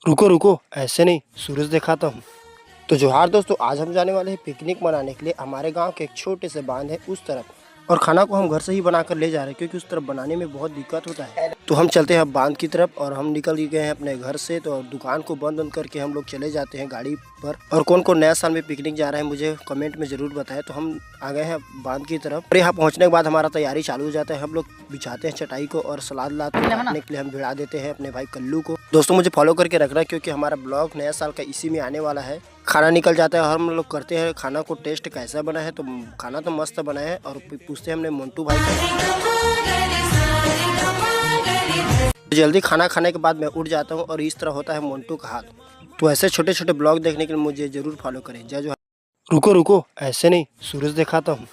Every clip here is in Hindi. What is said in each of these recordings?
रुको रुको, ऐसे नहीं, सूरज दिखाता हूँ। तो जोहार दोस्तों, आज हम जाने वाले हैं पिकनिक मनाने के लिए। हमारे गांव के एक छोटे से बांध है उस तरफ, और खाना को हम घर से ही बनाकर ले जा रहे हैं क्योंकि उस तरफ बनाने में बहुत दिक्कत होता है। तो हम चलते हैं अब बांध की तरफ, और हम निकल ही गए हैं अपने घर से। तो दुकान को बंद बंद करके हम लोग चले जाते हैं गाड़ी पर। और कौन कौन नया साल में पिकनिक जा रहा है मुझे कमेंट में जरूर बताएं। तो हम आ गए हैं बांध की तरफ, और यहाँ पहुँचने के बाद हमारा तैयारी चालू हो जाता है। हम लोग बिछाते हैं चटाई को, और सलाद लाते काटने के लिए हम भिड़ा देते हैं अपने भाई कल्लू को। दोस्तों मुझे फॉलो करके रखना, क्योंकि हमारा ब्लॉग नया साल का इसी में आने वाला है। खाना निकल जाता है और हम लोग करते हैं खाना को टेस्ट कैसा बना है। तो खाना तो मस्त बना है, और पूछते हैं हमने मोन्टू भाई को। जल्दी खाना खाने के बाद मैं उठ जाता हूँ, और इस तरह होता है मोन्टू का हाथ। तो ऐसे छोटे छोटे ब्लॉग देखने के लिए मुझे जरूर फॉलो करें। जय जोहार। रुको रुको, ऐसे नहीं, सूरज दिखाता हूँ।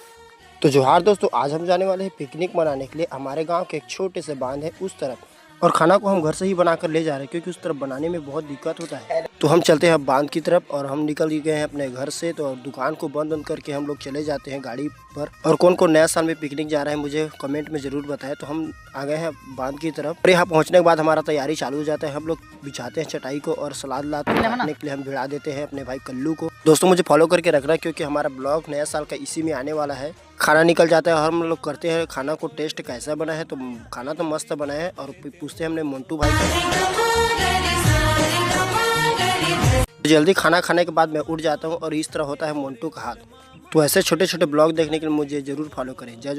तो जोहार दोस्तों, आज हम जाने वाले हैं पिकनिक मनाने के लिए। हमारे गांव के एक छोटे से बांध है उस तरफ, और खाना को हम घर से ही बनाकर ले जा रहे हैं क्योंकि उस तरफ बनाने में बहुत दिक्कत होता है। तो हम चलते हैं अब बांध की तरफ, और हम निकल ही गए हैं अपने घर से। तो दुकान को बंद बंद करके हम लोग चले जाते हैं गाड़ी पर। और कौन कौन नया साल में पिकनिक जा रहा है मुझे कमेंट में जरूर बताएं। तो हम आ गए हैं बांध की तरफ, और यहाँ पहुँचने के बाद हमारा तैयारी चालू हो जाता है। हम लोग बिछाते हैं चटाई को, और सलाद लाते हैं काटने के लिए हम भिड़ा देते हैं अपने भाई कल्लू को। दोस्तों मुझे फॉलो करके रखना, क्योंकि हमारा ब्लॉग नया साल का इसी में आने वाला है। खाना निकल जाता है और हम लोग करते हैं खाना को टेस्ट कैसा बना है। तो खाना तो मस्त बना है, और पूछते हैं हमने मोन्टू भाई को। जल्दी खाना खाने के बाद मैं उठ जाता हूँ, और इस तरह होता है मोन्टू का हाथ। तो ऐसे छोटे छोटे ब्लॉग देखने के लिए मुझे जरूर फॉलो करें। जय जोहार।